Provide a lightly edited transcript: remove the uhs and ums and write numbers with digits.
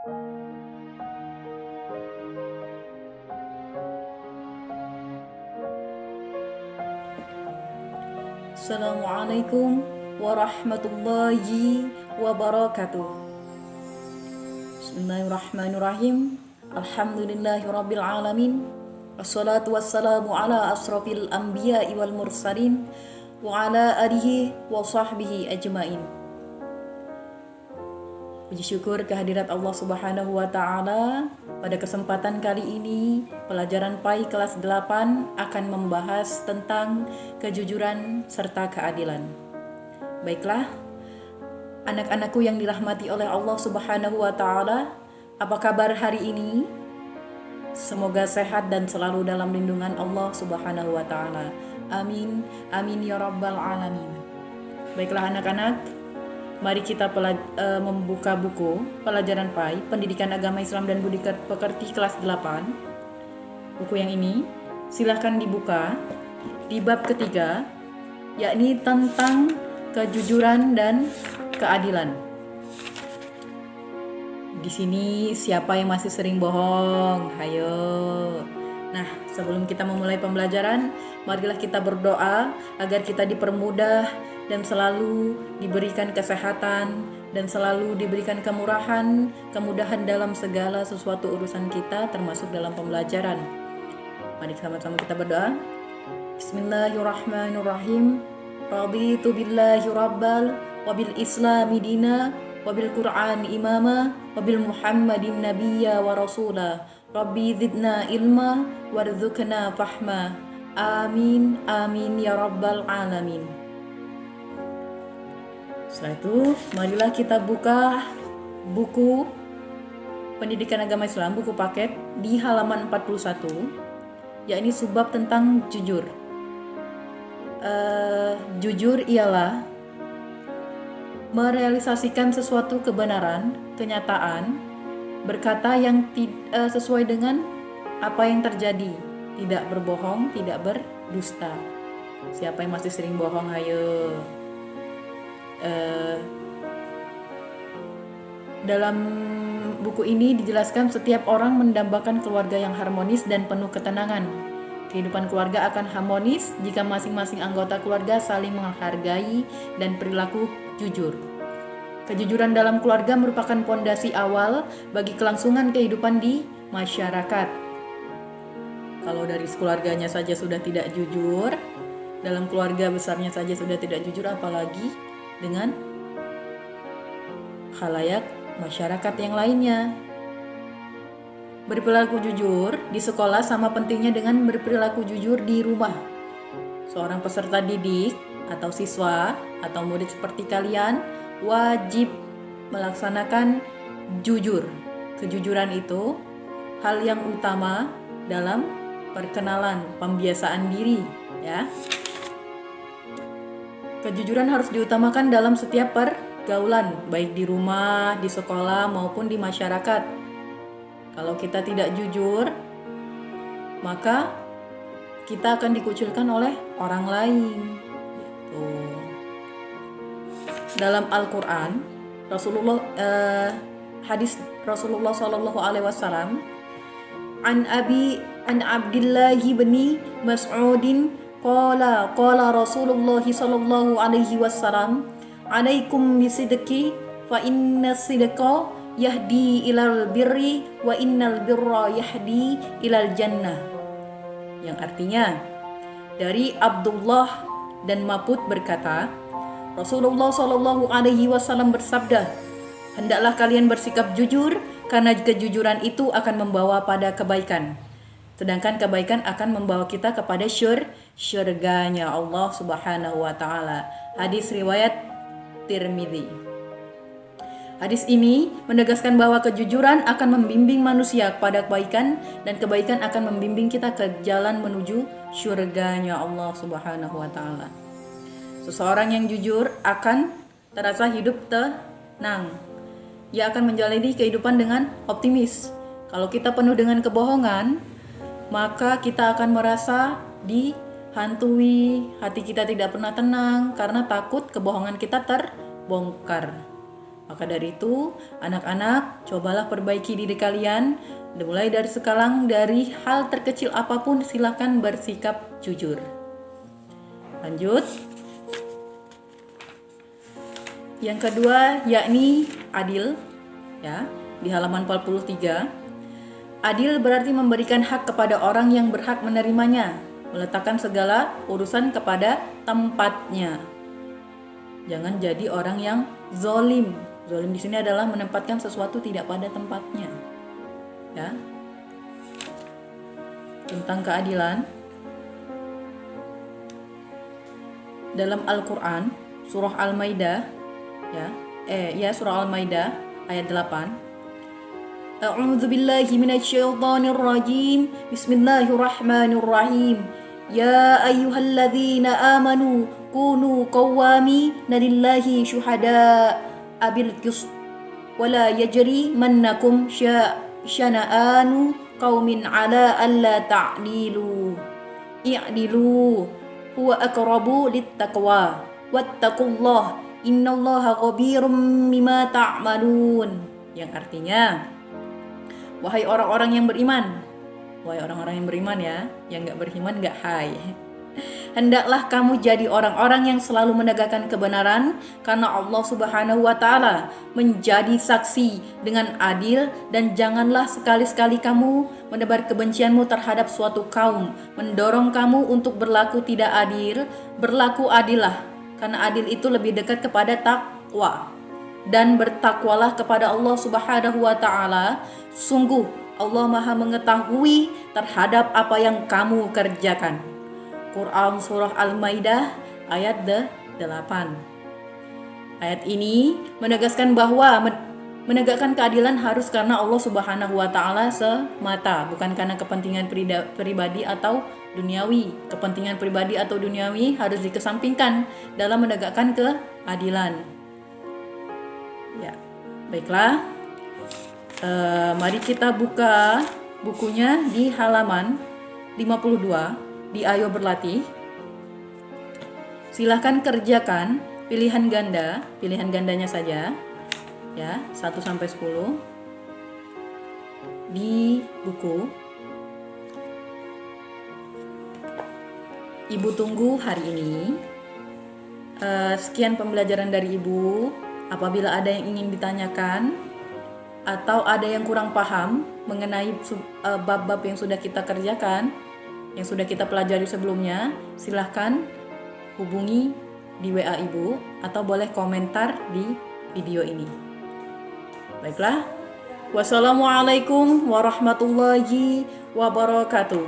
Assalamualaikum warahmatullahi wabarakatuh. Bismillahirrahmanirrahim. Alhamdulillahirabbil alamin. Wassalatu wassalamu ala asrofil anbiya'i wal mursalin wa ala alihi wa sahbihi ajmain. Puji syukur kehadirat Allah Subhanahu wa taala. Pada kesempatan kali ini, pelajaran PAI kelas 8 akan membahas tentang kejujuran serta keadilan. Baiklah, anak-anakku yang dirahmati oleh Allah Subhanahu wa taala, apa kabar hari ini? Semoga sehat dan selalu dalam lindungan Allah Subhanahu wa taala. Amin, amin ya rabbal alamin. Baiklah anak-anak, mari kita membuka buku pelajaran PAI, Pendidikan Agama Islam dan Budi Pekerti kelas 8. Buku yang ini silahkan dibuka di bab ketiga, yakni tentang kejujuran dan keadilan. Di sini siapa yang masih sering bohong? Hayo. Nah, sebelum kita memulai pembelajaran, marilah kita berdoa agar kita dipermudah dan selalu diberikan kesehatan dan selalu diberikan kemurahan, kemudahan dalam segala sesuatu urusan kita, termasuk dalam pembelajaran. Mari sama-sama kita berdoa. Bismillahirrahmanirrahim. Raditu billahi rabbal wa bil islami dina wa bil qur'ani imama wa bil muhammadin nabiyya wa rasula. Rabbi zidna ilma warzuqna fahma. Amin amin ya rabbal alamin. Setelah itu, marilah kita buka buku Pendidikan Agama Islam, buku paket di halaman 41, yakni subbab tentang jujur. Jujur ialah merealisasikan sesuatu kebenaran, kenyataan, berkata yang sesuai dengan apa yang terjadi, tidak berbohong, tidak berdusta. Siapa yang masih sering bohong, hayo. Dalam buku ini dijelaskan setiap orang mendambakan keluarga yang harmonis dan penuh ketenangan. Kehidupan keluarga akan harmonis jika masing-masing anggota keluarga saling menghargai dan perilaku jujur. Kejujuran dalam keluarga merupakan pondasi awal bagi kelangsungan kehidupan di masyarakat. Kalau dari keluarganya saja sudah tidak jujur, dalam keluarga besarnya saja sudah tidak jujur, apalagi dengan khalayak masyarakat yang lainnya. Berperilaku jujur di sekolah sama pentingnya dengan berperilaku jujur di rumah. Seorang peserta didik atau siswa atau murid seperti kalian wajib melaksanakan jujur. Kejujuran itu hal yang utama dalam perkenalan, pembiasaan diri, ya. Kejujuran harus diutamakan dalam setiap pergaulan, baik di rumah, di sekolah, maupun di masyarakat. Kalau kita tidak jujur, maka kita akan dikucilkan oleh orang lain. Gitu. Dalam Al-Quran, hadis Rasulullah Shallallahu Alaihi Wasallam, an Abdillahi bin Mas'udin Qala Rasulullah sallallahu alaihi wasallam, alaikum bisidqi fa inna sidqa yahdi ilal birri wa innal birra yahdi ilal jannah. Yang artinya, dari Abdullah dan Maput berkata, Rasulullah sallallahu alaihi wasallam bersabda, hendaklah kalian bersikap jujur karena kejujuran itu akan membawa pada kebaikan. Sedangkan kebaikan akan membawa kita kepada syurganya Allah Subhanahu wa taala. Hadis riwayat Tirmidzi. Hadis ini menegaskan bahwa kejujuran akan membimbing manusia kepada kebaikan dan kebaikan akan membimbing kita ke jalan menuju syurganya Allah Subhanahu wa taala. Seseorang yang jujur akan terasa hidup tenang. Ia akan menjalani kehidupan dengan optimis. Kalau kita penuh dengan kebohongan, maka kita akan merasa dihantui, hati kita tidak pernah tenang karena takut kebohongan kita terbongkar. Maka dari itu, anak-anak, cobalah perbaiki diri kalian. Mulai dari sekarang, dari hal terkecil apapun, silakan bersikap jujur. Lanjut. Yang kedua, yakni adil. Ya, di halaman 43. Adil berarti memberikan hak kepada orang yang berhak menerimanya, meletakkan segala urusan kepada tempatnya. Jangan jadi orang yang zolim. Zolim di sini adalah menempatkan sesuatu tidak pada tempatnya. Ya. Tentang keadilan. Dalam Al-Qur'an, surah Al-Maidah, surah Al-Maidah ayat 8. A'udzu billahi minasyaitonir rajim. Bismillahirrahmanirrahim. Ya ayyuhalladzina amanu kunu qawwamina lillahi syuhada abil qist wala yajri mannakum syana'anu qaumin ala alla ta'dilu i'dilu huwa aqrabu littaqwa wattaqullah innallaha khabirum bima ta'malun. Yang artinya, wahai orang-orang yang beriman, wahai orang-orang yang beriman ya, yang gak beriman gak hai. Hendaklah kamu jadi orang-orang yang selalu menegakkan kebenaran, karena Allah Subhanahu wa Ta'ala menjadi saksi dengan adil, dan janganlah sekali-sekali kamu menebar kebencianmu terhadap suatu kaum, mendorong kamu untuk berlaku tidak adil. Berlaku adillah, karena adil itu lebih dekat kepada takwa, dan bertakwalah kepada Allah Subhanahu wa Ta'ala. Sungguh Allah Maha mengetahui terhadap apa yang kamu kerjakan. Quran surah Al-Maidah ayat 8. Ayat ini menegaskan bahwa menegakkan keadilan harus karena Allah Subhanahu wa Ta'ala semata, bukan karena kepentingan pribadi atau duniawi. Kepentingan pribadi atau duniawi harus dikesampingkan dalam menegakkan keadilan. Ya, baiklah. Mari kita buka bukunya di halaman 52 di Ayo Berlatih. Silahkan kerjakan pilihan gandanya saja ya, 1 sampai 10 di buku. Ibu tunggu hari ini. Sekian pembelajaran dari Ibu. Apabila ada yang ingin ditanyakan atau ada yang kurang paham mengenai bab-bab yang sudah kita kerjakan, yang sudah kita pelajari sebelumnya, silahkan hubungi di WA Ibu atau boleh komentar di video ini. Baiklah. Wassalamualaikum warahmatullahi wabarakatuh.